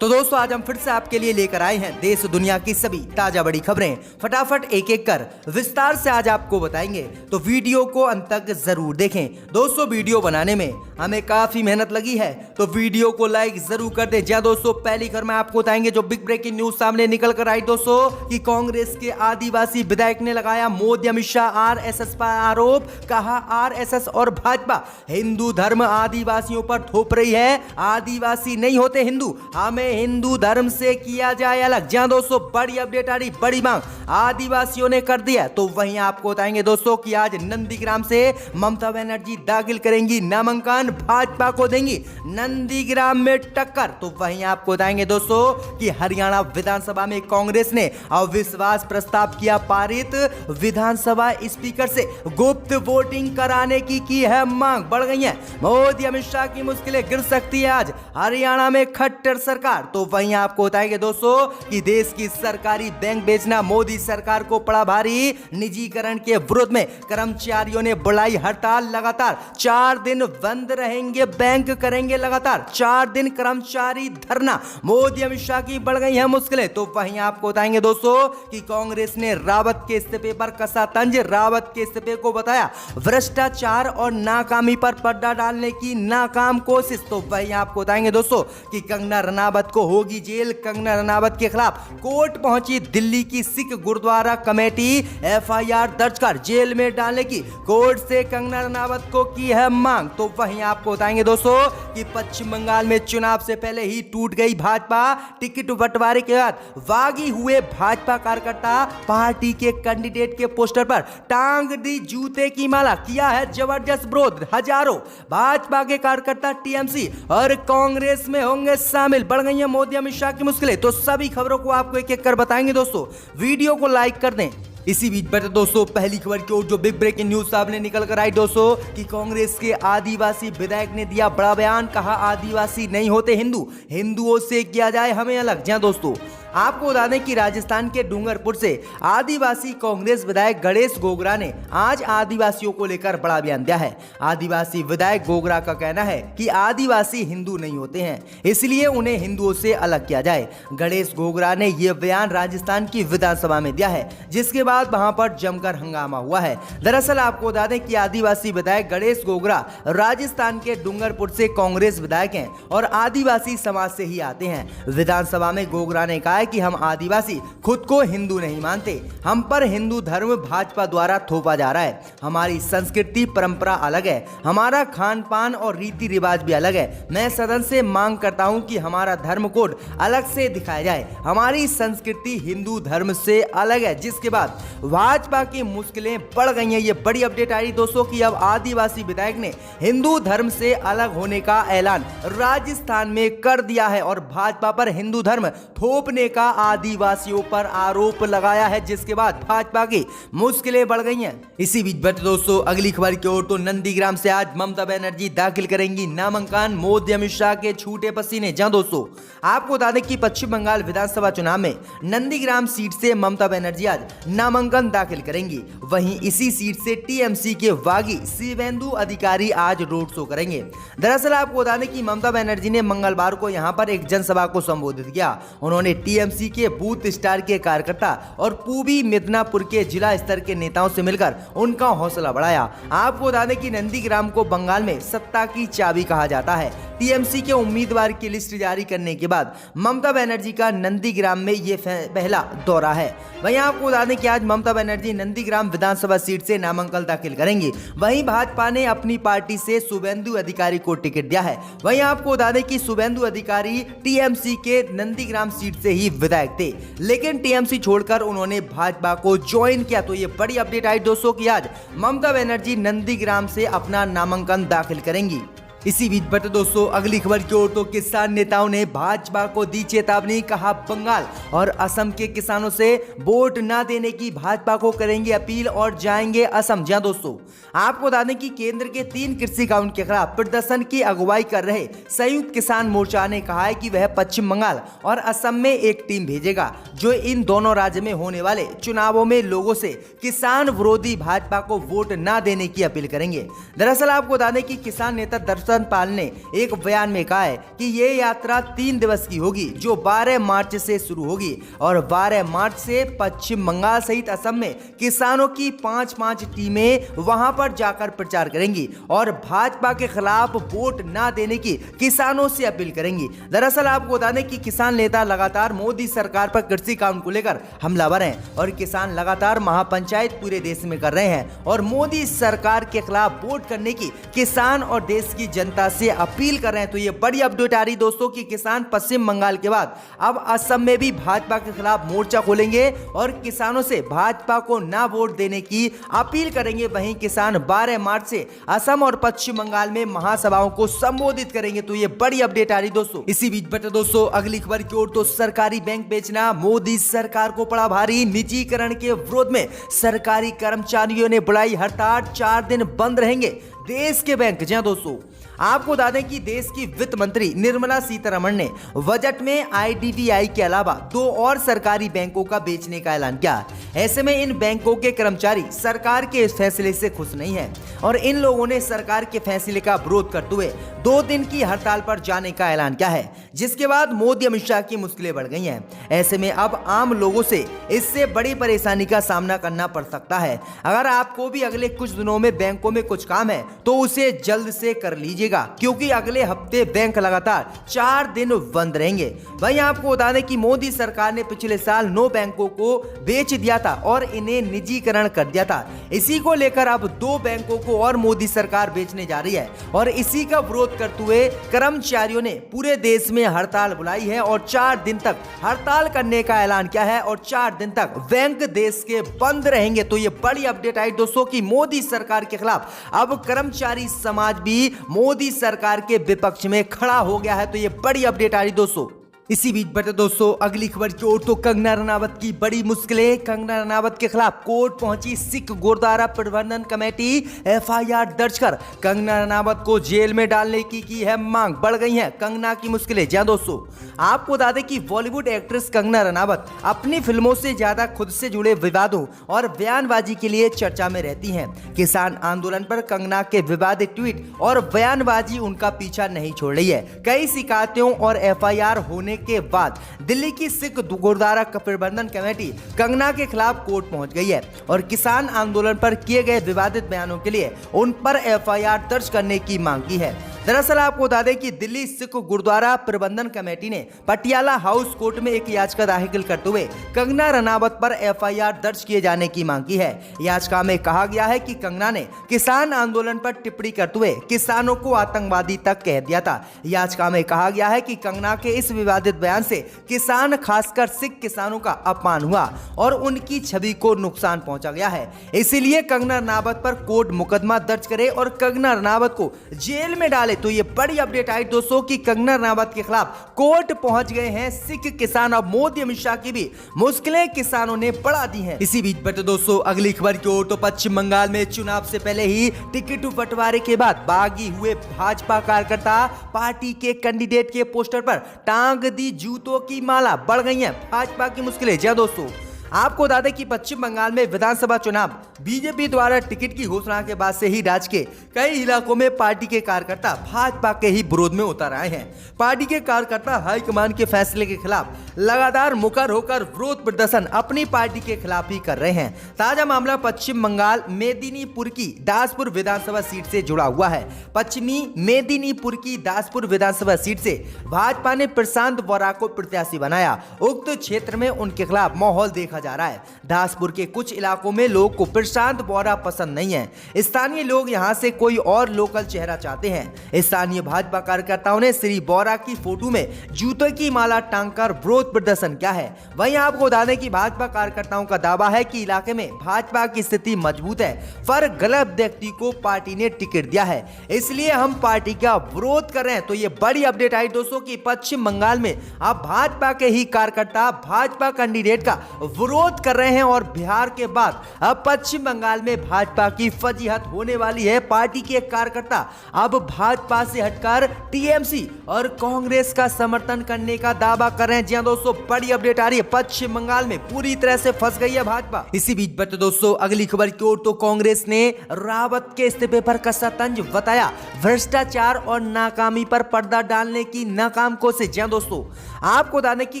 तो दोस्तों आज हम फिर से आपके लिए लेकर आए हैं देश दुनिया की सभी ताजा बड़ी खबरें। फटाफट एक एक कर विस्तार से आज आपको बताएंगे, तो वीडियो को अंत तक जरूर देखें। दोस्तों वीडियो बनाने में हमें काफी मेहनत लगी है, तो वीडियो को लाइक जरूर कर दें। जहां दोस्तों पहली खबर में आपको बताएंगे जो बिग ब्रेकिंग न्यूज सामने निकल कर आई दोस्तों कि कांग्रेस के आदिवासी विधायक ने लगाया मोदी अमित शाह आरएसएस पर आरोप। कहा आरएसएस और भाजपा हिंदू धर्म आदिवासियों पर थोप रही है। आदिवासी नहीं होते हिंदू, हमें हिंदू धर्म से किया जाए अलग। जहां दोस्तों बड़ी अपडेट आ रही, बड़ी मांग आदिवासियों ने कर दिया। तो वहीं आपको बताएंगे दोस्तों कि आज नंदीग्राम से ममता बनर्जी दाखिल करेंगी नामांकन, भाजपा को देंगी नंदीग्राम में टक्कर। तो वहीं आपको बताएंगे दोस्तों कि हरियाणा विधानसभा में कांग्रेस ने अविश्वास प्रस्ताव किया पारित। विधानसभा स्पीकर से गुप्त वोटिंग कराने की है मांग। बढ़ गई है मोदी अमित शाह की मुश्किलें, गिर सकती है आज हरियाणा में खट्टर सरकार। तो वहीं आपको बताएंगे दोस्तों कि देश की सरकारी बैंक बेचना मोदी सरकार को पड़ा भारी। निजीकरण के विरोध में कर्मचारियों ने बुलाई हड़ताल। लगातार 4 दिन बंद रहेंगे बैंक, करेंगे लगातार 4 दिन कर्मचारी धरना। मोदी अमित शाह की बढ़ गई है मुश्किलें। तो वहीं आपको बताएंगे दोस्तों कि कांग्रेस ने रावत के इस्तीफे पर कसा तंज। रावत के इस्तीफे को बताया भ्रष्टाचार और नाकामी पर पर्दा डालने की नाकाम कोशिश। तो वहीं आपको बताएंगे दोस्तों कि कंगना रनावत को होगी जेल। कंगना रनावत के खिलाफ कोर्ट पहुंची दिल्ली की सिख गुरुद्वारा कमेटी। एफआईआर दर्ज कर जेल में डालने की कोर्ट से कंगना रनावत को की है मांग। तो वहीं आपको बताएंगे दोस्तों कि पश्चिम बंगाल में चुनाव से पहले ही टूट गई भाजपा। टिकट बंटवारे के बाद बागी हुए भाजपा कार्यकर्ता। पार्टी के कैंडिडेट के पोस्टर पर टांग दी जूते की माला, किया है जबरदस्त विरोध। हजारों भाजपा के कार्यकर्ता टीएमसी और कांग्रेस में होंगे शामिल। बढ़ गई है मोदी अमित शाह की मुश्किलें। तो सभी खबरों को आपको एक एक कर बताएंगे दोस्तों, वीडियो को लाइक कर दें। इसी बीच पर दोस्तों पहली खबर की ओर जो बिग ब्रेकिंग न्यूज सामने निकल कर आई दोस्तों कि कांग्रेस के आदिवासी विधायक ने दिया बड़ा बयान। कहा आदिवासी नहीं होते हिंदू, हिंदुओं से किया जाए हमें अलग। जहां दोस्तों आपको बता दें कि राजस्थान के डूंगरपुर से आदिवासी कांग्रेस विधायक गणेश गोगरा ने आज आदिवासियों को लेकर बड़ा बयान दिया है। आदिवासी विधायक गोगरा का कहना है कि आदिवासी हिंदू नहीं होते हैं, इसलिए उन्हें हिंदुओं से अलग किया जाए। गणेश गोगरा ने यह बयान राजस्थान की विधानसभा में दिया है, जिसके बाद वहां पर जमकर हंगामा हुआ है। दरअसल आपको बता दें कि आदिवासी विधायक गणेश गोगरा राजस्थान के डूंगरपुर से कांग्रेस विधायक हैं और आदिवासी समाज से ही आते हैं। विधानसभा में गोगरा ने कहा कि हम आदिवासी खुद को हिंदू नहीं मानते, हम पर हिंदू धर्म भाजपा द्वारा थोपा जा रहा है। हमारी संस्कृति परंपरा अलग है, हमारा खान पान और रीति रिवाज भी अलग है। मैं सदन से मांग करता हूं कि हमारा धर्म कोड अलग से दिखाया जाए, हमारी संस्कृति हिंदू धर्म से अलग है। जिसके बाद भाजपा की मुश्किलें बढ़ गई हैं। ये बड़ी अपडेट आई दोस्तों कि अब आदिवासी विधायक ने हिंदू धर्म से अलग होने का ऐलान राजस्थान में कर दिया है और भाजपा पर हिंदू धर्म थोपने का आदिवासियों पर आरोप लगाया है, जिसके बाद भाजपा की मुश्किलें बढ़ गई हैं। इसी बीच बढ़ते दोस्तों अगली खबर की ओर तो नंदीग्राम से आज ममता बनर्जी दाखिल करेंगी नामांकन। मोदी अमित शाह के छूटे पसीने। जहां दोस्तों आपको बता दें कि पश्चिम बंगाल विधानसभा चुनाव में नंदीग्राम सीट से ममता बनर्जी आज नामांकन दाखिल करेंगी। वहीं इसी सीट से टीएमसी के बागी शिवेंदु अधिकारी आज रोड शो करेंगे। दरअसल आपको बता दें कि ममता बनर्जी ने मंगलवार को यहां पर एक जनसभा को संबोधित किया। उन्होंने टीएमसी के बूथ स्टार के कार्यकर्ता और पूर्वी मिदनापुर के जिला स्तर के नेताओं से मिलकर उनका हौसला बढ़ाया। आपको बता दें कि नंदीग्राम को बंगाल में सत्ता की चाबी कहा जाता है। टीएमसी के उम्मीदवार की लिस्ट जारी करने के बाद ममता बनर्जी का नंदीग्राम में यह पहला दौरा है। वहीं आपको बता दें कि आज ममता बनर्जी नंदीग्राम विधानसभा सीट से नामांकन दाखिल करेंगी। वहीं भाजपा ने अपनी पार्टी से शुभेंदु अधिकारी को टिकट दिया है। वहीं आपको बता दें कि शुभेंदु अधिकारी टीएमसी के नंदीग्राम सीट से ही विधायक थे, लेकिन टीएमसी छोड़कर उन्होंने भाजपा को ज्वाइन किया। तो ये बड़ी अपडेट आई दोस्तों कि आज ममता बनर्जी नंदीग्राम से अपना नामांकन दाखिल करेंगी। इसी बीच बढ़ते दोस्तों अगली खबर की ओर तो किसान नेताओं ने भाजपा को दी चेतावनी। कहा बंगाल और असम के किसानों से वोट न देने की भाजपा को करेंगे अपील और जाएंगे असम। जहां दोस्तों आपको बता दें कि केंद्र के 3 कृषि कानून के खिलाफ प्रदर्शन की अगुवाई कर रहे संयुक्त किसान मोर्चा ने कहा है कि वह पश्चिम बंगाल और असम में एक टीम भेजेगा जो इन दोनों राज्य में होने वाले चुनावों में लोगों से किसान विरोधी भाजपा को वोट न देने की अपील करेंगे। दरअसल आपको बता दें कि किसान नेता दरअसल रतन पाल ने एक बयान में कहा है कि ये यात्रा 3 दिवस की होगी, जो 12 मार्च से शुरू होगी और 12 मार्च से पश्चिम बंगाल सहित असम में किसानों की 5-5 टीमें वहां पर जाकर प्रचार करेंगी और भाजपा के खिलाफ वोट ना देने की किसानों से अपील करेंगी। दरअसल आपको बता दें कि किसान नेता लगातार मोदी सरकार पर कृषि कानून को लेकर हमलावर हैं और किसान लगातार महापंचायत पूरे देश में कर रहे हैं और मोदी सरकार के खिलाफ वोट करने की किसान और देश की जनता से अपील कर रहे हैं। तो ये बड़ी अपडेट आ रही दोस्तों कि किसान पश्चिम बंगाल के बाद अब असम में भी भाजपा के खिलाफ मोर्चा खोलेंगे और किसानों से भाजपा को ना वोट देने की अपील करेंगे। वहीं किसान 12 मार्च से असम और पश्चिम बंगाल में महासभाओं को संबोधित करेंगे। तो ये बड़ी अपडेट आ रही दोस्तों। इसी बीच बटे दोस्तों अगली खबर की ओर, तो सरकारी बैंक बेचना मोदी सरकार को पड़ा भारी। निजीकरण के विरोध में सरकारी कर्मचारियों ने बुलाई हड़ताल, 4 दिन बंद रहेंगे देश के बैंक। जी दोस्तों, आपको बता दें कि देश की वित्त मंत्री निर्मला सीतारमण ने बजट में आईडीबीआई के अलावा 2 और सरकारी बैंकों का बेचने का ऐलान किया। ऐसे में इन बैंकों के कर्मचारी सरकार के इस फैसले से खुश नहीं हैं और इन लोगों ने सरकार के फैसले का विरोध करते हुए 2 दिन की हड़ताल पर जाने का ऐलान किया है, जिसके बाद मोदी अमित शाह की मुश्किलें बढ़ गई हैं। ऐसे में अब आम लोगों से इससे बड़ी परेशानी का सामना करना पड़ सकता है। अगर आपको भी अगले कुछ दिनों में बैंकों में कुछ काम है तो उसे जल्द से कर लीजिएगा, क्योंकि अगले हफ्ते बैंक लगातार 4 दिन बंद रहेंगे। वहीं आपको बता दें कि मोदी सरकार ने पिछले साल 9 बैंकों को बेच दिया था और इन्हें निजीकरण कर दिया था। इसी को लेकर अब 2 बैंकों को और मोदी सरकार बेचने जा रही है और इसी का विरोध करते हुए कर्मचारियों ने पूरे देश में हड़ताल बुलाई है और 4 दिन तक हड़ताल करने का ऐलान किया है और 4 दिन तक बैंक देश के बंद रहेंगे। तो ये बड़ी अपडेट आई दोस्तों कि मोदी सरकार के खिलाफ अब कर्मचारी समाज भी मोदी सरकार के विपक्ष में खड़ा हो गया है। तो ये बड़ी अपडेट आ रही दोस्तों। इसी बीच बटे दोस्तों अगली खबर की ओर, तो कंगना रनावत की बड़ी मुश्किलें। कंगना रनावत के खिलाफ कोर्ट पहुंची सिख गुरुद्वारा प्रबंधन कमेटी। एफआईआर दर्ज कर कंगना रनावत को जेल में डालने की है मांग। बढ़ गई है कंगना की मुश्किलें। जी दोस्तों, आपको बता दें कि बॉलीवुड एक्ट्रेस कंगना रनावत अपनी फिल्मों से ज्यादा खुद से जुड़े विवादों और बयानबाजी के लिए चर्चा में रहती हैं। किसान आंदोलन पर कंगना के विवादित ट्वीट और बयानबाजी उनका पीछा नहीं छोड़ रही है। कई शिकायतों और एफआईआर होने के बाद दिल्ली की सिख गुरुद्वारा प्रबंधन कमेटी कंगना के खिलाफ कोर्ट पहुंच गई है और किसान आंदोलन पर किए गए विवादित बयानों के लिए उन पर एफआईआर दर्ज करने की मांग की है। दरअसल आपको बता दें कि दिल्ली सिख गुरुद्वारा प्रबंधन कमेटी ने पटियाला हाउस कोर्ट में एक याचिका दाखिल करते हुए कंगना रनावत पर एफआईआर दर्ज किए जाने की मांग की है। याचिका में कहा गया है कि कंगना ने किसान आंदोलन पर टिप्पणी करते हुए किसानों को आतंकवादी तक कह दिया था। याचिका में कहा गया है कि कंगना के इस विवादित बयान से किसान, खासकर सिख किसानों का अपमान हुआ और उनकी छवि को नुकसान पहुंचा गया है। इसीलिए कंगना रनावत पर कोर्ट मुकदमा दर्ज करे और कंगना रनावत को जेल में डाले। तो ये बड़ी अपडेट आई दोस्तों कि कंगना रनावत के खिलाफ कोर्ट पहुंच गए हैं सिख किसान। अब मोदी अमित शाह की भी मुश्किलें किसानों ने बढ़ा दी हैं। इसी बीच बटे दोस्तों अगली खबर की ओर, तो पश्चिम बंगाल में चुनाव से पहले ही टिकट बंटवारे के बाद बागी हुए भाजपा कार्यकर्ता पार्टी के कैंडिडेट के पोस्टर पर टांग दी जूतों की माला। बढ़ गई है भाजपा की मुश्किलें। जी दोस्तों, आपको बता दें कि पश्चिम बंगाल में विधानसभा चुनाव बीजेपी द्वारा टिकट की घोषणा के बाद से ही राज्य के कई इलाकों में पार्टी के कार्यकर्ता भाजपा के ही विरोध में उतर आए हैं। पार्टी के कार्यकर्ता हाईकमान के फैसले के खिलाफ लगातार मुखर होकर विरोध प्रदर्शन अपनी पार्टी के खिलाफ ही कर रहे हैं। ताजा मामला पश्चिम बंगाल मेदिनीपुर की दासपुर विधानसभा सीट से जुड़ा हुआ है। पश्चिमी मेदिनीपुर की दासपुर विधानसभा सीट से भाजपा ने प्रशांत बोरा को प्रत्याशी बनाया। उक्त क्षेत्र में उनके खिलाफ माहौल देखा जा रहा है। दासपुर के कुछ इलाकों में लोग को प्रशांत बोरा पसंद नहीं है। स्थानीय लोग यहां से कोई और लोकल चेहरा चाहते हैं। स्थानीय भाजपा कार्यकर्ताओं ने श्री बोरा की फोटो में जूतों की माला टांगकर विरोध प्रदर्शन किया है। वहीं आपको बता दें कि भाजपा कार्यकर्ताओं का दावा है कि इलाके में भाजपा की स्थिति मजबूत है, पर गलत व्यक्ति को पार्टी ने टिकट दिया है, इसलिए हम पार्टी का विरोध कर रहे हैं। तो ये बड़ी अपडेट आई दोस्तों कि पश्चिम बंगाल में अब भाजपा के ही कार्यकर्ता भाजपा कैंडिडेट का विरोध कर रहे हैं और बिहार के बाद अब पश्चिम बंगाल में भाजपा की फजीहत होने वाली है। पार्टी के कार्यकर्ता अब भाजपा से हटकर टीएमसी और कांग्रेस का समर्थन करने का दावा कर रहे हैं। जी हां दोस्तों, बड़ी अपडेट आ रही है, पश्चिम बंगाल में पूरी तरह से फंस गई है भाजपा। इसी बीच बट दोस्तों अगली खबर की ओर, तो कांग्रेस ने रावत के इस्तीफे पर कसा तंज, बताया भ्रष्टाचार और नाकामी पर पर्दा डालने की नाकाम कोशिश। जी हां दोस्तों, आपको बता दें कि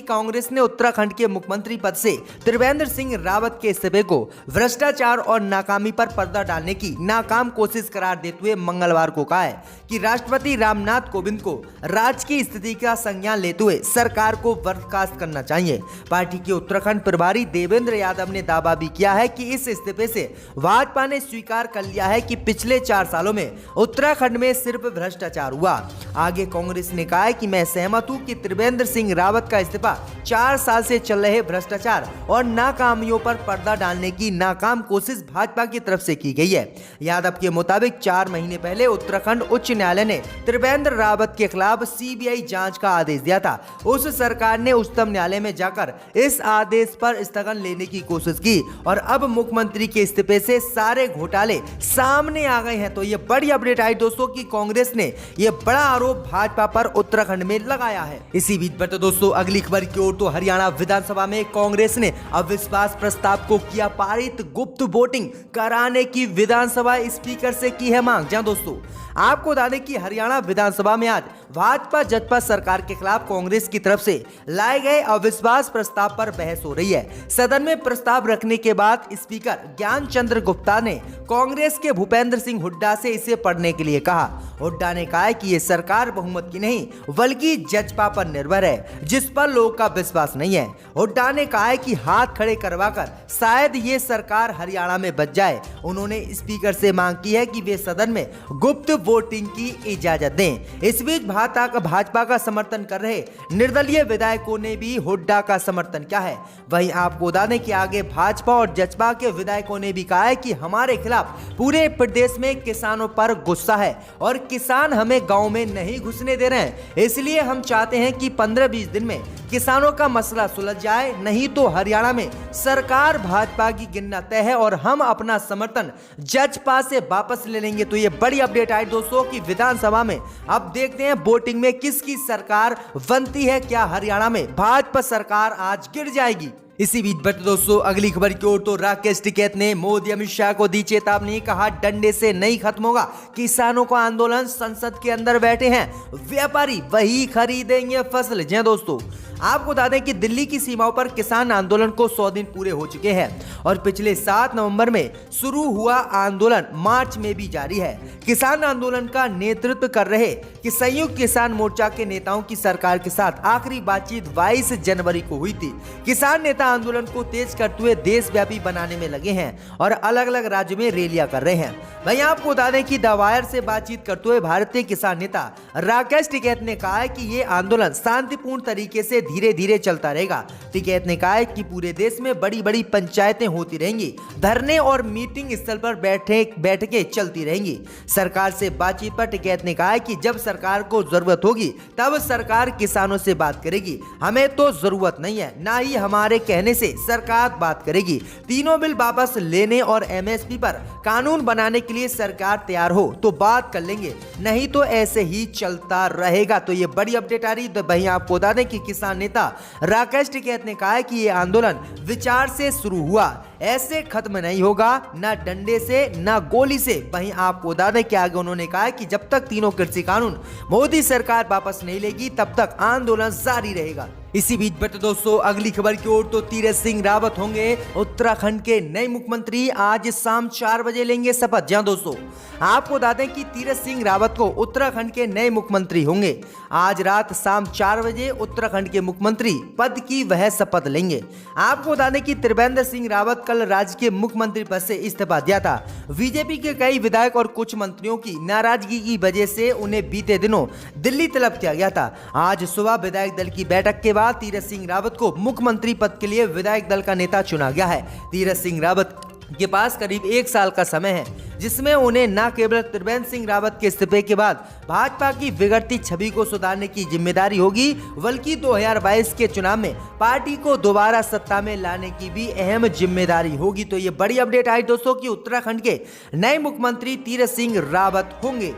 कांग्रेस ने उत्तराखंड के मुख्यमंत्री पद से त्रिवेंद्र सिंह रावत के इस्तीफे को भ्रष्टाचार और नाकामी पर पर्दा डालने की नाकाम कोशिश करार देते हुए मंगलवार को कहा है कि राष्ट्रपति रामनाथ कोविंद को राज्य की स्थिति का संज्ञान लेते हुए सरकार को बर्खास्त करना चाहिए। पार्टी के उत्तराखंड प्रभारी देवेंद्र यादव ने दावा भी किया है कि इस इस्तीफे से भाजपा ने स्वीकार कर लिया है कि पिछले 4 सालों में उत्तराखंड में सिर्फ भ्रष्टाचार हुआ। आगे कांग्रेस ने कहा है कि मैं सहमत हूं कि त्रिवेंद्र सिंह रावत का इस्तीफा 4 साल से चल रहे भ्रष्टाचार और नाकामियों पर पर्दा डालने की नाकाम कोशिश भाजपा की तरफ से की गई है। यादव के मुताबिक 4 महीने पहले उत्तराखंड उच्च न्यायालय ने त्रिवेंद्र रावत के खिलाफ सीबीआई जांच का आदेश दिया था। उस सरकार ने उच्चतम न्यायालय में जाकर इस आदेश पर स्थगन लेने की कोशिश की और अब मुख्यमंत्री के इस्तीफे से सारे घोटाले सामने आ गए हैं। तो ये बड़ी अपडेट आई दोस्तों कि कांग्रेस ने यह बड़ा आरोप भाजपा पर उत्तराखंड में लगाया है। इसी बीच बट दोस्तों अगली खबर की ओर, तो हरियाणा विधानसभा में कांग्रेस ने अविश्वास प्रस्ताव को किया पारित, गुप्त वोटिंग कराने की विधानसभा स्पीकर से की है मांग। जहां दोस्तों आपको बता दें कि हरियाणा विधानसभा में आज भाजपा जजपा सरकार के खिलाफ कांग्रेस की तरफ से लाए गए अविश्वास प्रस्ताव पर बहस हो रही है। सदन में प्रस्ताव रखने के बाद स्पीकर ज्ञान चंद्र गुप्ता ने कांग्रेस के भूपेंद्र सिंह हुड्डा से इसे पढ़ने के लिए कहा। हुड्डा ने कहा कि ये सरकार बहुमत की नहीं बल्कि जजपा पर निर्भर है, जिस पर लोगों का विश्वास नहीं है। हुड्डा ने कहा है कि हाथ खड़े करवाकर शायद ये सरकार हरियाणा में बच जाए। उन्होंने स्पीकर से मांग की है कि वे सदन में गुप्त वोटिंग की इजाजत दें। इस बीच भाजपा का समर्थन कर रहे निर्दलीय विधायकों ने भी हुड्डा का समर्थन किया है। वहीं आपको बता दें कि आगे भाजपा और जजपा के विधायकों ने भी कहा है कि हमारे खिलाफ पूरे प्रदेश में किसानों पर गुस्सा है और किसान हमें गांव में नहीं घुसने दे रहे हैं। इसलिए हम चाहते हैं कि 15-20 दिन में किसानों का मसला सुलझ जाए, नहीं तो हरियाणा में सरकार भाजपा की गिनना तय है और हम अपना समर्थन जजपा से वापस ले लेंगे। तो ये बड़ी अपडेट आई दोस्तों कि विधानसभा में अब देखते हैं वोटिंग में किसकी सरकार बनती है। क्या हरियाणा में भाजपा सरकार आज गिर जाएगी? इसी बीच बट दोस्तों अगली खबर की ओर, तो राकेश टिकैत ने मोदी अमित शाह को दी चेतावनी, कहा डंडे से नहीं खत्म होगा किसानों का आंदोलन, संसद के अंदर बैठे हैं व्यापारी वही खरीदेंगे फसल। जी दोस्तों आपको बता दें कि दिल्ली की सीमाओं पर किसान आंदोलन को 100 दिन पूरे हो चुके हैं और पिछले 7 नवंबर में शुरू हुआ आंदोलन मार्च में भी जारी है। किसान आंदोलन का नेतृत्व कर रहे कि संयुक्त किसान मोर्चा के नेताओं की सरकार के साथ आखिरी बातचीत 22 जनवरी को हुई थी। किसान नेता आंदोलन को तेज करते हुए देशव्यापी बनाने में लगे हैं और अलग अलग राज्यों में रैलियां कर रहे हैं। वहीं आपको बता दें कि द वायर से बातचीत करते हुए भारतीय किसान नेता राकेश टिकैत ने कहा है कि ये आंदोलन शांतिपूर्ण तरीके से धीरे धीरे चलता रहेगा। टिकैत ने कहा है कि पूरे देश में बड़ी बड़ी पंचायतें होती रहेंगी, धरने और मीटिंग स्थल पर बैठकें चलती रहेंगी। सरकार से बातचीत पर टिकैत ने कहा है कि जब सरकार को जरूरत होगी तब सरकार किसानों से बात करेगी, हमें तो जरूरत नहीं है, ना ही हमारे कहने से सरकार बात करेगी। तीनों बिल वापस लेने और एमएसपी पर कानून बनाने के लिए सरकार तैयार हो तो बात कर लेंगे, नहीं तो ऐसे ही चलता रहेगा। तो ये बड़ी अपडेट आ रही है। वहीं आपको बता दें कि किसान नेता राकेश टिकैत ने कहा है कि ये आंदोलन विचार से शुरू हुआ, ऐसे खत्म नहीं होगा, ना डंडे से ना गोली से। वहीं आपको बता दें कि आगे उन्होंने कहा है कि जब तक तीनों कृषि कानून मोदी सरकार वापस नहीं लेगी तब तक आंदोलन जारी रहेगा। इसी बीच बट दोस्तों अगली खबर की ओर, तो तीरथ सिंह रावत होंगे उत्तराखंड के नए मुख्यमंत्री। आज शाम 4 बजे लेंगे शपथ। जहां दोस्तों आपको बता दें कि तीरथ सिंह रावत को उत्तराखंड के नए मुख्यमंत्री होंगे। आज रात शाम 4 बजे उत्तराखंड के मुख्यमंत्री पद की वह शपथ लेंगे। आपको बता दें कि त्रिवेंद्र सिंह रावत कल राज्य के मुख्यमंत्री पद से इस्तीफा दिया था। बीजेपी के कई विधायक और कुछ मंत्रियों की नाराजगी की वजह से उन्हें बीते दिनों दिल्ली तलब किया गया था। आज सुबह विधायक दल की बैठक के बाद तीरथ सिंह रावत को मुख्यमंत्री पद के लिए विधायक दल का नेता चुना गया है। तीरथ सिंह रावत के पास करीब 1 साल का समय है, जिसमें उन्हें न केवल त्रिवेंद्र सिंह रावत के इस्तीफे के बाद भाजपा की बिगड़ती छवि को सुधारने की जिम्मेदारी होगी, बल्कि 2022 के चुनाव में पार्टी को दोबारा सत्ता में लाने की भी अहम जिम्मेदारी होगी। तो ये बड़ी अपडेट आई दोस्तों कि उत्तराखंड के नए मुख्यमंत्री तीरथ सिंह रावत होंगे।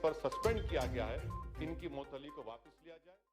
पर सस्पेंड किया गया है, इनकी मुअत्तली को वापस लिया जाए।